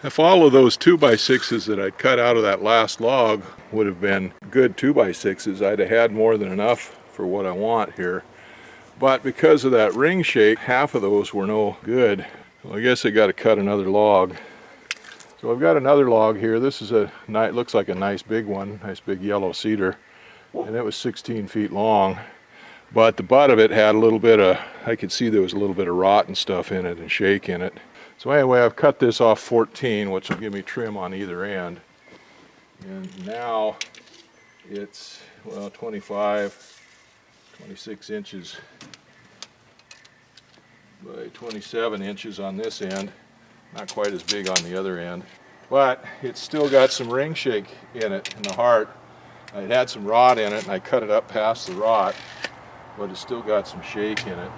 If all of those 2x6s that I cut out of that last log would have been good 2x6s, I'd have had more than enough for what I want here. But because of that ring shake, half of those were no good. So I guess I got to cut another log. So I've got another log here. This is looks like a nice big one, nice big yellow cedar. And it was 16 feet long. But the butt of it had a little bit of, I could see there was a little bit of rot and stuff in it and shake in it. So anyway, I've cut this off 14, which will give me trim on either end. And now it's, well, 26 inches by 27 inches on this end. Not quite as big on the other end. But it's still got some ring shake in it, in the heart. It had some rot in it, and I cut it up past the rot, but it's still got some shake in it.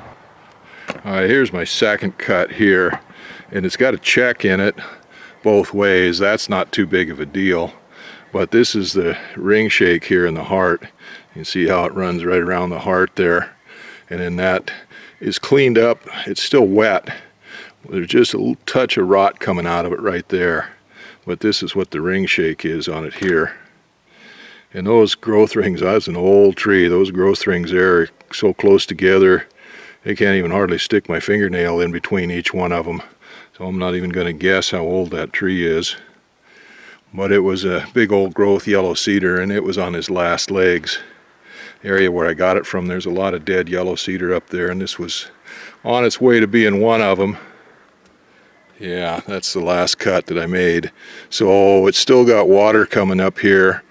All right, here's my second cut here, and it's got a check in it both ways. That's not too big of a deal, but this is the ring shake here in the heart. You can see how it runs right around the heart there, and then that is cleaned up. It's still wet. There's just a little touch of rot coming out of it right there, but this is what the ring shake is on it here. And those growth rings, that's an old tree. Those growth rings there are so close together, they can't even hardly stick my fingernail in between each one of them. So I'm not even going to guess how old that tree is. But it was a big old growth yellow cedar, and it was on his last legs. The area where I got it from, there's a lot of dead yellow cedar up there, and this was on its way to being one of them. Yeah, that's the last cut that I made. So it's still got water coming up here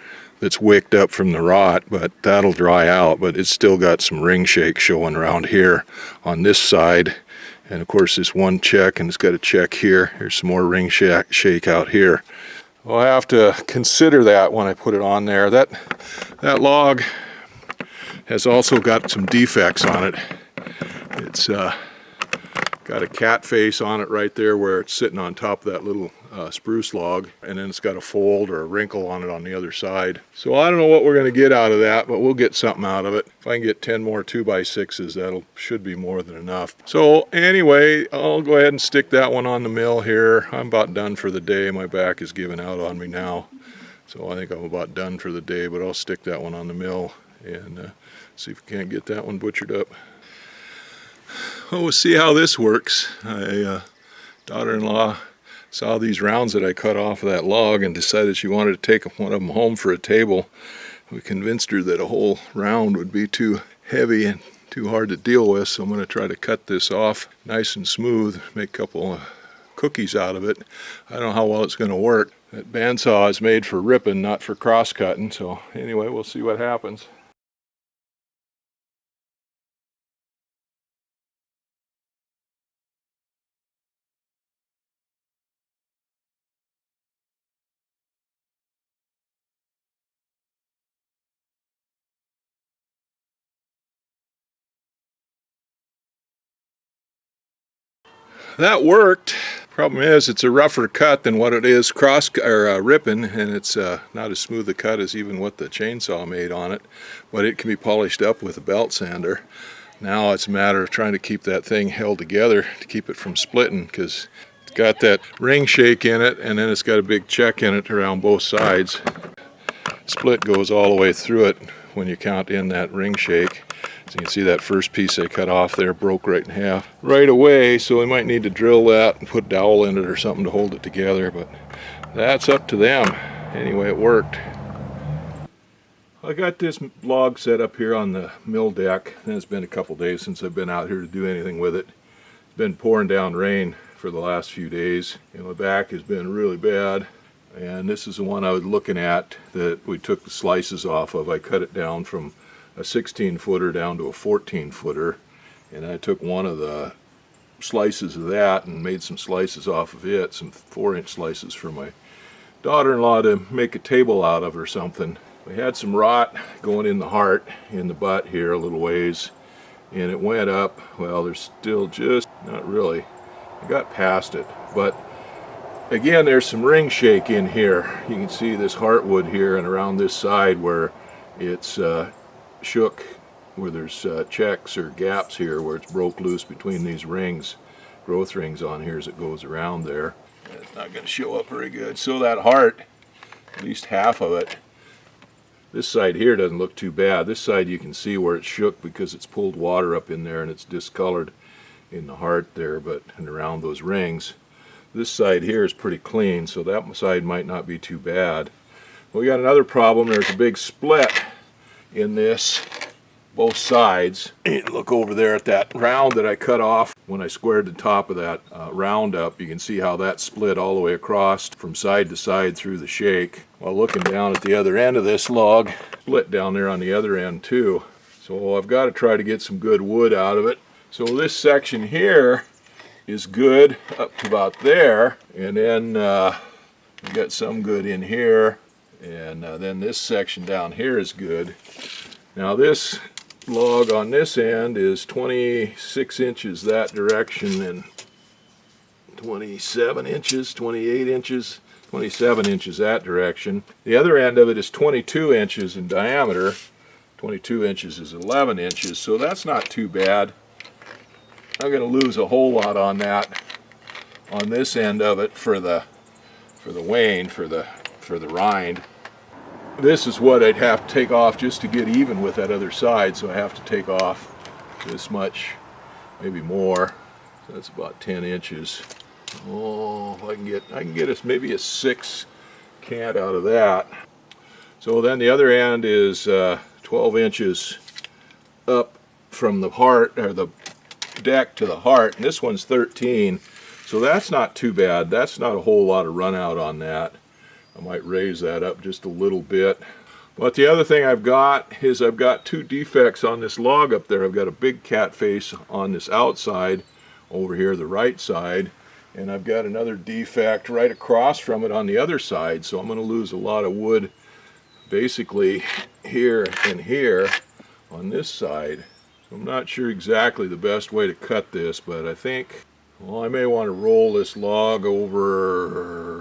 that's wicked up from the rot, but that'll dry out. But it's still got some ring shake showing around here on this side. And of course this one check, and it's got a check here. Here's some more ring shake out here. I'll have to consider that when I put it on there. That log has also got some defects on it. It's got a cat face on it right there where it's sitting on top of that little spruce log, and then it's got a fold or a wrinkle on it on the other side. So I don't know what we're going to get out of that, but we'll get something out of it. If I can get 10 more 2x6s, that'll should be more than enough. So anyway, I'll go ahead and stick that one on the mill here. I'm about done for the day. My back is giving out on me now, so I think I'm about done for the day, but I'll stick that one on the mill and see if we can't get that one butchered up. Well, we'll see how this works. My daughter-in-law saw these rounds that I cut off of that log and decided she wanted to take one of them home for a table. We convinced her that a whole round would be too heavy and too hard to deal with, so I'm going to try to cut this off nice and smooth, make a couple of cookies out of it. I don't know how well it's going to work. That bandsaw is made for ripping, not for cross-cutting, so anyway, we'll see what happens. That worked. Problem is, it's a rougher cut than what it is ripping, and it's not as smooth a cut as even what the chainsaw made on it, but it can be polished up with a belt sander. Now it's a matter of trying to keep that thing held together to keep it from splitting, because it's got that ring shake in it, and then it's got a big check in it around both sides. Split goes all the way through it when you count in that ring shake. So you can see that first piece I cut off there broke right in half right away, so we might need to drill that and put dowel in it or something to hold it together, but that's up to them. Anyway, it worked. I got this log set up here on the mill deck, and it's been a couple days since I've been out here to do anything with it. It's been pouring down rain for the last few days, and my back has been really bad. And this is the one I was looking at that we took the slices off of. I cut it down from a 16-footer down to a 14-footer, and I took one of the slices of that and made some slices off of it, some 4-inch slices for my daughter-in-law to make a table out of or something. We had some rot going in the heart, in the butt here a little ways, and it went up. Well, there's still just, not really, I got past it, but again, there's some ring shake in here. You can see this heartwood here and around this side where it's shook, where there's checks or gaps here where it's broke loose between these rings, growth rings on here as it goes around there. It's not going to show up very good. So that heart, at least half of it, this side here doesn't look too bad. This side you can see where it shook because it's pulled water up in there and it's discolored in the heart there, but and around those rings. This side here is pretty clean, so that side might not be too bad. We got another problem. There's a big split in this, both sides. And look over there at that round that I cut off when I squared the top of that round up. You can see how that split all the way across from side to side through the shake. While looking down at the other end of this log, split down there on the other end too. So I've got to try to get some good wood out of it. So this section here is good up to about there, and then we got some good in here, and then this section down here is good. Now this log on this end is 26 inches that direction and 27 inches, 28 inches, 27 inches that direction. The other end of it is 22 inches in diameter. 22 inches is 11 inches, so that's not too bad. I'm going to lose a whole lot on that, on this end of it for the wane, for the rind. This is what I'd have to take off just to get even with that other side, so I have to take off this much, maybe more. So that's about 10 inches. Oh, I can get maybe a 6 cant out of that. So then the other end is 12 inches up from the heart, or the deck to the heart, and this one's 13, so that's not too bad. That's not a whole lot of run out on that. I might raise that up just a little bit. But the other thing I've got is I've got two defects on this log up there. I've got a big cat face on this outside over here, the right side, and I've got another defect right across from it on the other side, so I'm going to lose a lot of wood basically here and here on this side. So I'm not sure exactly the best way to cut this, but I think, well, I may want to roll this log over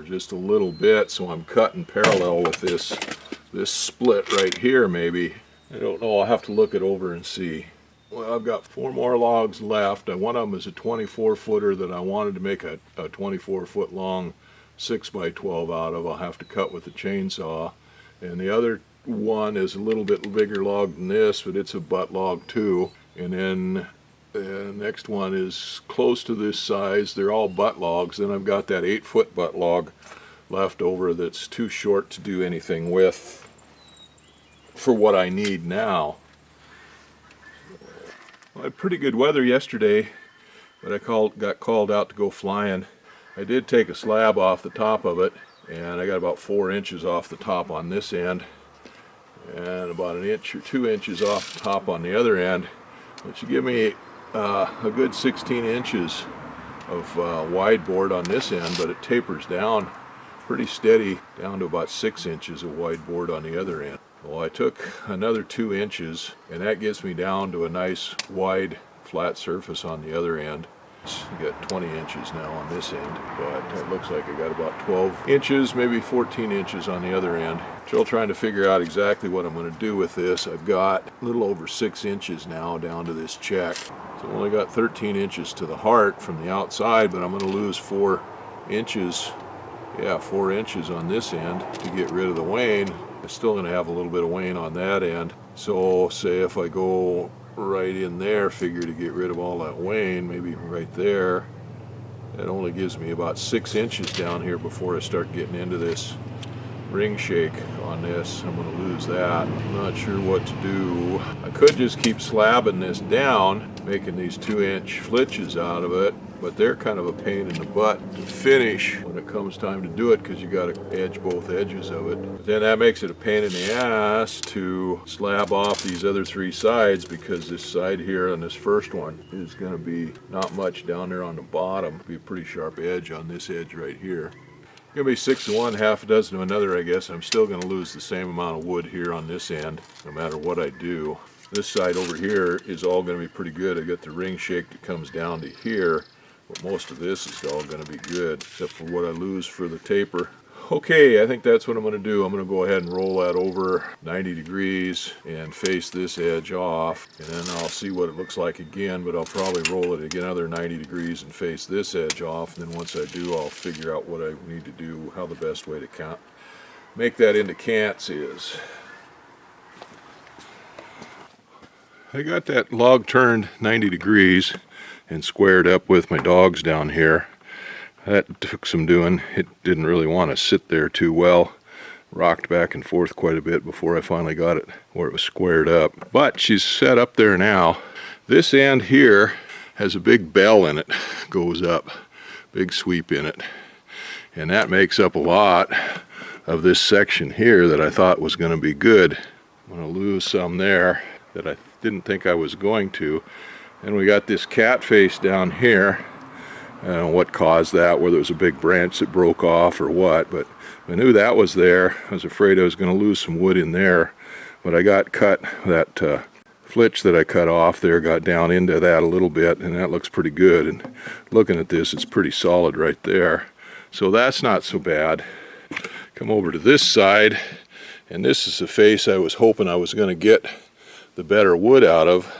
just a little bit so I'm cutting parallel with this split right here maybe. I don't know, I'll have to look it over and see. Well, I've got 4 more logs left. One of them is a 24 footer that I wanted to make a 24 foot long 6x12 out of. I'll have to cut with the chainsaw. And the other one is a little bit bigger log than this, but it's a butt log too. And then the next one is close to this size. They're all butt logs. Then I've got that 8-foot butt log left over that's too short to do anything with for what I need now. Well, I had pretty good weather yesterday, but I got called out to go flying. I did take a slab off the top of it, and I got about 4 inches off the top on this end, and about 1 inch or 2 inches off the top on the other end, which would give me a good 16 inches of wide board on this end, but it tapers down pretty steady down to about 6 inches of wide board on the other end. Well, I took another 2 inches, and that gets me down to a nice wide flat surface on the other end. I got 20 inches now on this end, but it looks like I got about 12 inches, maybe 14 inches on the other end. Still trying to figure out exactly what I'm going to do with this. I've got a little over 6 inches now down to this check. So I've only got 13 inches to the heart from the outside, but I'm going to lose 4 inches. Yeah, 4 inches on this end to get rid of the wane. I'm still going to have a little bit of wane on that end. So say if I go right in there, figure to get rid of all that wane, maybe right there, that only gives me about 6 inches down here before I start getting into this ring shake on this. I'm going to lose that. I'm not sure what to do. I could just keep slabbing this down, making these 2-inch flitches out of it, but they're kind of a pain in the butt to finish when it comes time to do it because you got to edge both edges of it. But then that makes it a pain in the ass to slab off these other 3 sides because this side here on this first one is going to be not much down there on the bottom. Be a pretty sharp edge on this edge right here. Going to be 6 to 1, half a dozen to another, I guess. I'm still going to lose the same amount of wood here on this end, no matter what I do. This side over here is all going to be pretty good. I got the ring shake that comes down to here, but most of this is all going to be good, except for what I lose for the taper. Okay, I think that's what I'm going to do. I'm going to go ahead and roll that over 90 degrees and face this edge off, and then I'll see what it looks like again, but I'll probably roll it again another 90 degrees and face this edge off, and then once I do, I'll figure out what I need to do, how the best way to make that into cants is. I got that log turned 90 degrees and squared up with my dogs down here. That took some doing. It didn't really want to sit there too well. Rocked back and forth quite a bit before I finally got it where it was squared up. But she's set up there now. This end here has a big bell in it, goes up, big sweep in it. And that makes up a lot of this section here that I thought was going to be good. I'm going to lose some there that I didn't think I was going to. And we got this cat face down here. I don't know what caused that, whether it was a big branch that broke off or what, but I knew that was there. I was afraid I was going to lose some wood in there, but I got cut, that flitch that I cut off there got down into that a little bit, and that looks pretty good. And looking at this, it's pretty solid right there. So that's not so bad. Come over to this side, and this is the face I was hoping I was going to get the better wood out of.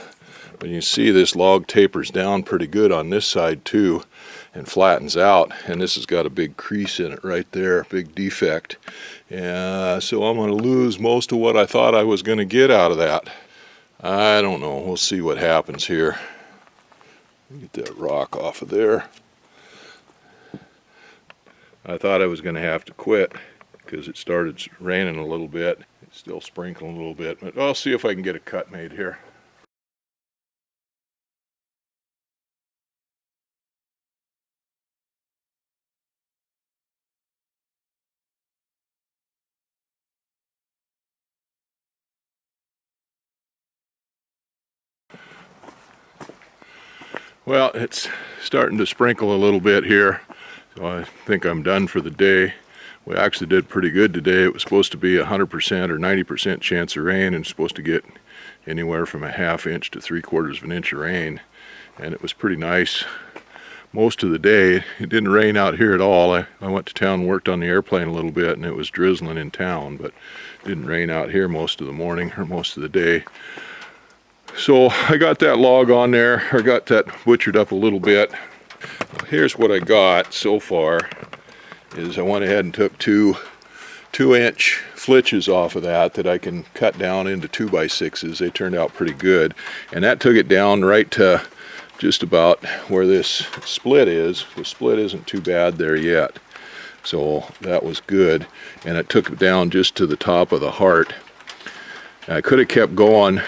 But you see this log tapers down pretty good on this side too and flattens out, and this has got a big crease in it right there, big defect. So I'm going to lose most of what I thought I was going to get out of that. I don't know, we'll see what happens here. Get that rock off of there. I thought I was going to have to quit because it started raining a little bit. It's still sprinkling a little bit, but I'll see if I can get a cut made here. Well, it's starting to sprinkle a little bit here, so I think I'm done for the day. We actually did pretty good today. It was supposed to be 100% or 90% chance of rain, and supposed to get anywhere from a ½ inch to 3/4 of an inch of rain, and it was pretty nice most of the day. It didn't rain out here at all. I went to town and worked on the airplane a little bit, and it was drizzling in town, but it didn't rain out here most of the morning or most of the day. So I got that log on there, or got that butchered up a little bit. Here's what I got so far, is I went ahead and took two 2-inch flitches off of that I can cut down into 2x6s. They turned out pretty good. And that took it down right to just about where this split is. The split isn't too bad there yet. So that was good. And it took it down just to the top of the heart. I could have kept going,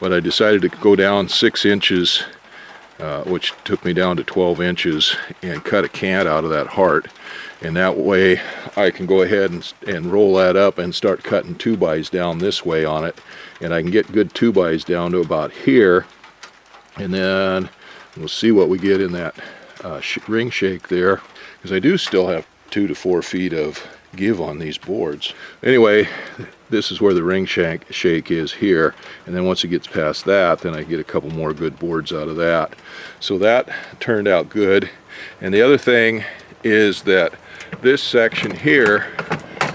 but I decided to go down 6 inches, which took me down to 12 inches, and cut a cant out of that heart. And that way I can go ahead and roll that up and start cutting 2x down this way on it. And I can get good 2x down to about here. And then we'll see what we get in that ring shake there, because I do still have 2 to 4 feet of give on these boards. Anyway, this is where the ring shake is here, and then once it gets past that, then I get a couple more good boards out of that. So that turned out good. And the other thing is that this section here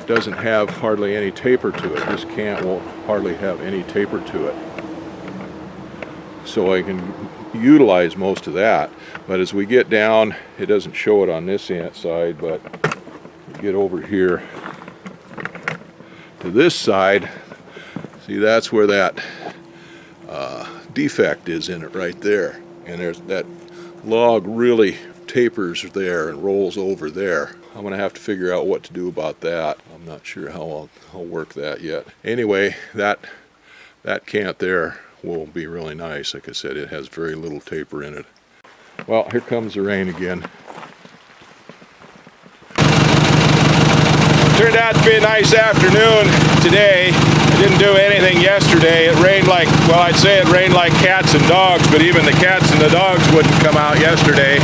doesn't have hardly any taper to it. This cant won't hardly have any taper to it. So I can utilize most of that. But as we get down, it doesn't show it on this side, but get over here to this side, see, that's where that defect is in it right there. And there's that log really tapers there and rolls over there. I'm going to have to figure out what to do about that. I'm not sure how I'll work that yet. Anyway, that cant there will be really nice. Like I said, it has very little taper in it. Well, here comes the rain again. Turned out to be a nice afternoon today. I didn't do anything yesterday. It rained like, well, I'd say it rained like cats and dogs, but even the cats and the dogs wouldn't come out yesterday.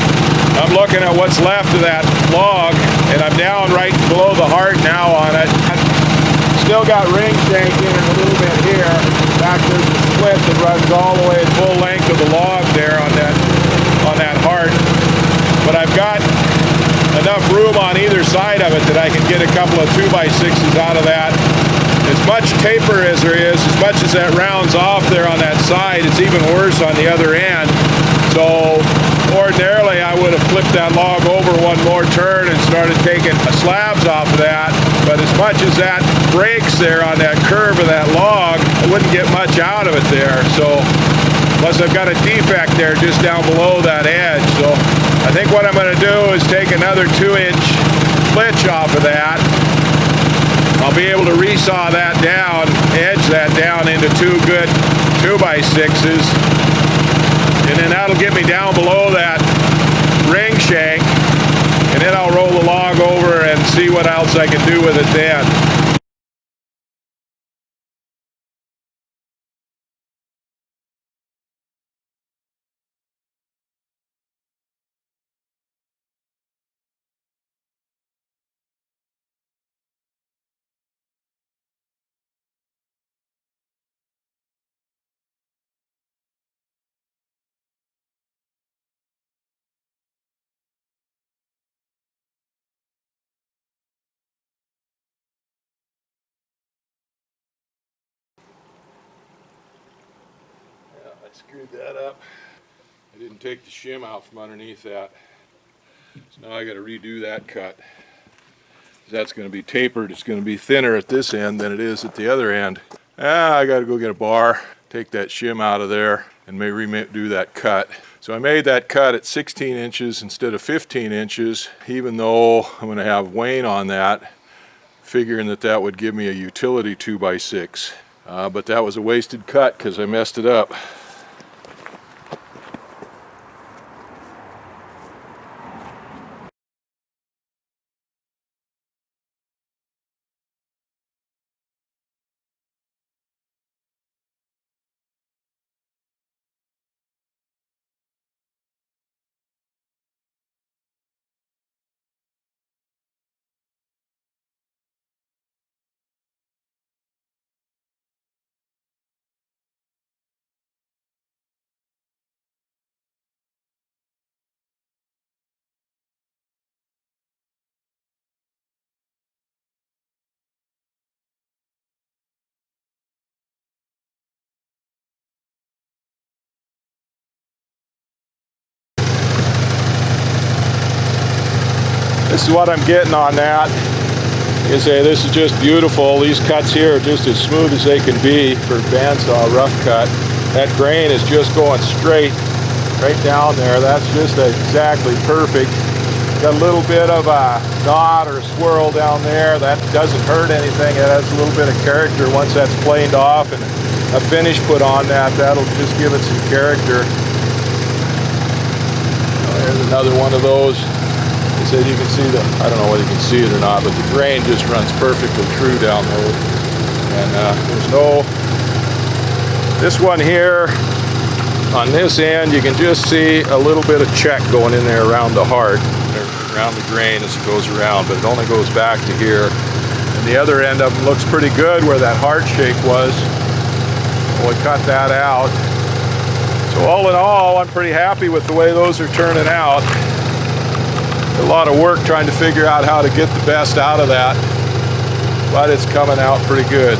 I'm looking at what's left of that log, and I'm down right below the heart now on it. Still got ring shank in it a little bit here. In fact, there's a split that runs all the way at full length of the log there on that heart. But I've got enough room on either side of it that I can get a couple of 2x6s out of that. As much taper as there is, as much as that rounds off there on that side, it's even worse on the other end. So ordinarily I would have flipped that log over one more turn and started taking slabs off of that, but as much as that breaks there on that curve of that log, I wouldn't get much out of it there. So plus I've got a defect there just down below that edge. So I think what I'm going to do is take another 2-inch flitch off of that. I'll be able to resaw that down, edge that down into 2 good 2x6s, and then that'll get me down below that ring shank, and then I'll roll the log over and see what else I can do with it then. I screwed that up. I didn't take the shim out from underneath that. So now I got to redo that cut. That's going to be tapered. It's going to be thinner at this end than it is at the other end. I got to go get a bar, take that shim out of there, and maybe redo that cut. So I made that cut at 16 inches instead of 15 inches, even though I'm going to have Wayne on that, figuring that that would give me a utility 2x6. But that was a wasted cut because I messed it up. This is what I'm getting on that. You say this is just beautiful. These cuts here are just as smooth as they can be for bandsaw rough cut. That grain is just going straight right down there. That's just exactly perfect. Got a little bit of a knot or a swirl down there. That doesn't hurt anything. It has a little bit of character. Once that's planed off and a finish put on that, that'll just give it some character. There's another one of those. I said you can see the, I don't know whether you can see it or not, but the grain just runs perfectly true down there. And there's no, this one here, on this end, you can just see a little bit of check going in there around the heart, around the grain as it goes around, but it only goes back to here. And the other end of them looks pretty good where that heart shake was. So we cut that out. So all in all, I'm pretty happy with the way those are turning out. A lot of work trying to figure out how to get the best out of that, but it's coming out pretty good.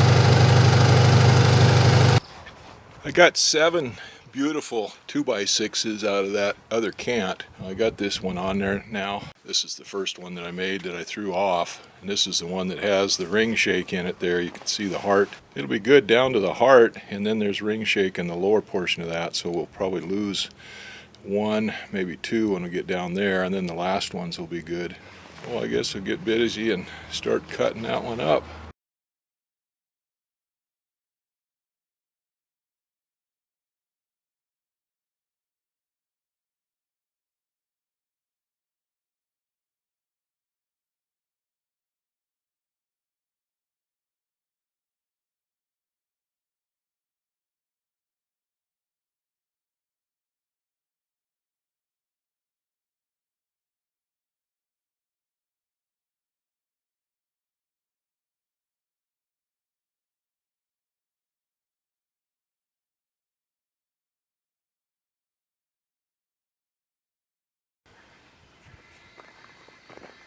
I got 7 beautiful 2x6s out of that other cant. I got this one on there now. This is the first one that I made that I threw off, and this is the one that has the ring shake in it there. You can see the heart. It'll be good down to the heart, and then there's ring shake in the lower portion of that, so we'll probably lose 1, maybe 2 when we get down there, and then the last ones will be good. Well, I guess I'll get busy and start cutting that one up.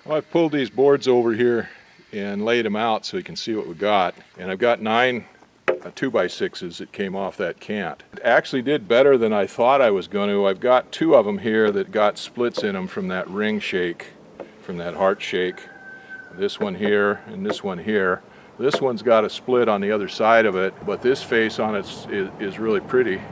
Well, I've pulled these boards over here and laid them out so you can see what we got. And I've got 9 2x6s that came off that cant. It actually did better than I thought I was going to. I've got 2 of them here that got splits in them from that ring shake, from that heart shake. This one here and this one here. This one's got a split on the other side of it, but this face on it is really pretty.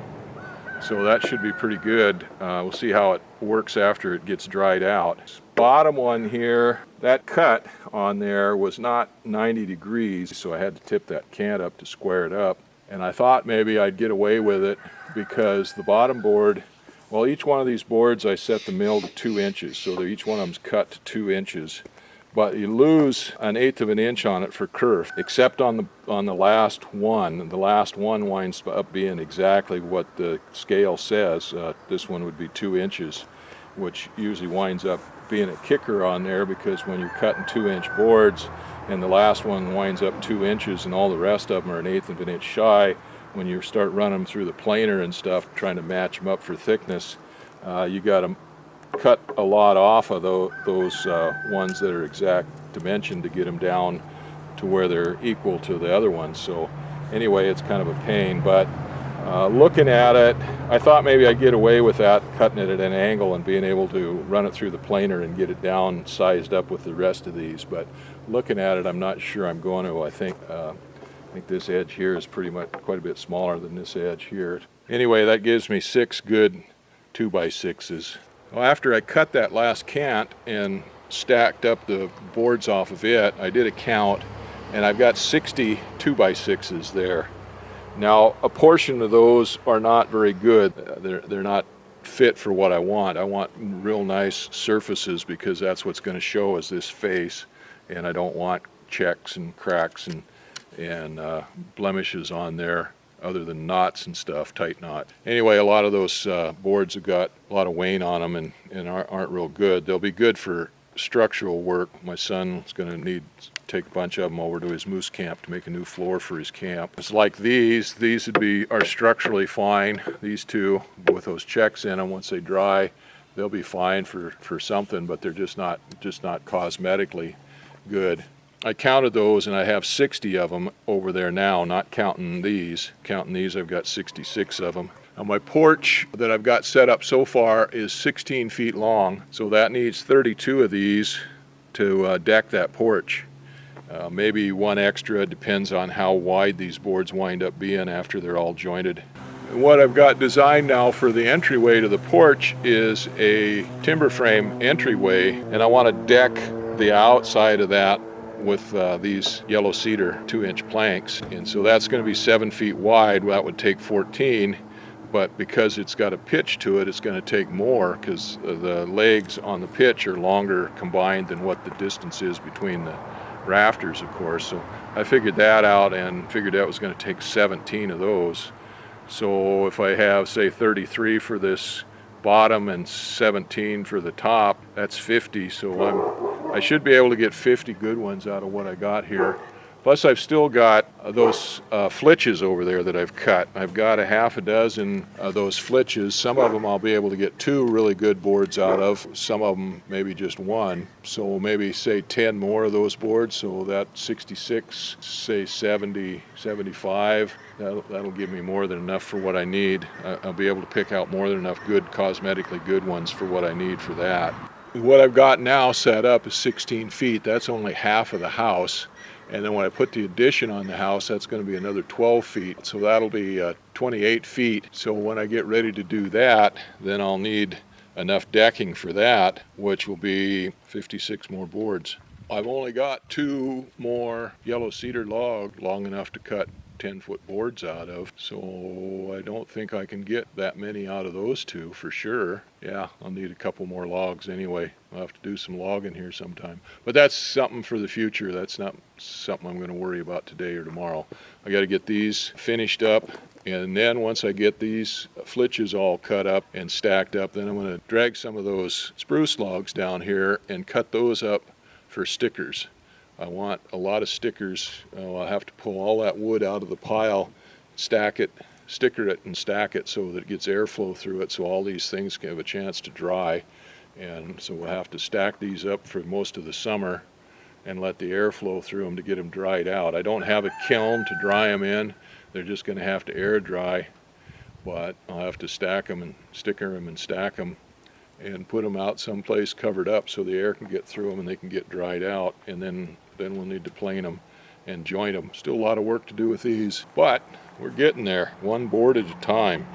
So that should be pretty good. We'll see how it works after it gets dried out. This bottom one here, that cut on there was not 90 degrees, so I had to tip that cant up to square it up. And I thought maybe I'd get away with it because the bottom board, well, each one of these boards I set the mill to 2 inches, so each one of them's cut to 2 inches. But you lose 1/8 of an inch on it for kerf, except on the last one. The last one winds up being exactly what the scale says. This one would be 2 inches, which usually winds up being a kicker on there because when you're cutting 2-inch boards and the last one winds up 2 inches and all the rest of them are 1/8 of an inch shy, when you start running them through the planer and stuff, trying to match them up for thickness, you got to cut a lot off of those ones that are exact dimension to get them down to where they're equal to the other ones. So anyway, it's kind of a pain, but looking at it, I thought maybe I'd get away with that, cutting it at an angle and being able to run it through the planer and get it down sized up with the rest of these. But looking at it, I'm not sure I'm going to. I think this edge here is pretty much quite a bit smaller than this edge here. Anyway, that gives me 6 good 2x6s. Well, after I cut that last cant and stacked up the boards off of it, I did a count, and I've got 60 2x6s there. Now, a portion of those are not very good. They're not fit for what I want. I want real nice surfaces because that's what's going to show as this face, and I don't want checks and cracks and blemishes on there, other than knots and stuff, tight knot. Anyway, a lot of those boards have got a lot of wane on them and aren't real good. They'll be good for structural work. My son's going to need to take a bunch of them over to his moose camp to make a new floor for his camp. It's like these are structurally fine. These two with those checks in them, once they dry, they'll be fine for something, but they're just not cosmetically good. I counted those and I have 60 of them over there now, not counting these. Counting these, I've got 66 of them. Now my porch that I've got set up so far is 16 feet long, so that needs 32 of these to deck that porch. Maybe one extra, depends on how wide these boards wind up being after they're all jointed. And what I've got designed now for the entryway to the porch is a timber frame entryway, and I want to deck the outside of that with these yellow cedar 2-inch planks, and so that's going to be 7 feet wide. Well, that would take 14, but because it's got a pitch to it, it's going to take more because the legs on the pitch are longer combined than what the distance is between the rafters, of course. So I figured that out and figured that was going to take 17 of those. So if I have, say, 33 for this bottom and 17 for the top, that's 50. So I should be able to get 50 good ones out of what I got here. Plus I've still got those flitches over there that I've cut. I've got a half a dozen of those flitches. Some of them I'll be able to get 2 really good boards out of. Some of them maybe just 1. So maybe say 10 more of those boards. So that 66, say 70, 75. That'll give me more than enough for what I need. I'll be able to pick out more than enough good, cosmetically good ones for what I need for that. What I've got now set up is 16 feet. That's only half of the house. And then when I put the addition on the house, that's going to be another 12 feet. So that'll be 28 feet. So when I get ready to do that, then I'll need enough decking for that, which will be 56 more boards. I've only got 2 more yellow cedar logs long enough to cut 10-foot boards out of, so I don't think I can get that many out of those 2 for sure. Yeah, I'll need a couple more logs anyway. I'll have to do some logging here sometime. But that's something for the future. That's not something I'm going to worry about today or tomorrow. I got to get these finished up, and then once I get these flitches all cut up and stacked up, then I'm going to drag some of those spruce logs down here and cut those up for stickers. I want a lot of stickers. I'll have to pull all that wood out of the pile, stack it, sticker it, and stack it so that it gets airflow through it so all these things can have a chance to dry. And so we'll have to stack these up for most of the summer and let the air flow through them to get them dried out. I don't have a kiln to dry them in. They're just going to have to air dry, but I'll have to stack them and sticker them and stack them and put them out someplace covered up so the air can get through them and they can get dried out, and then we'll need to plane them and joint them. Still a lot of work to do with these, but we're getting there, one board at a time.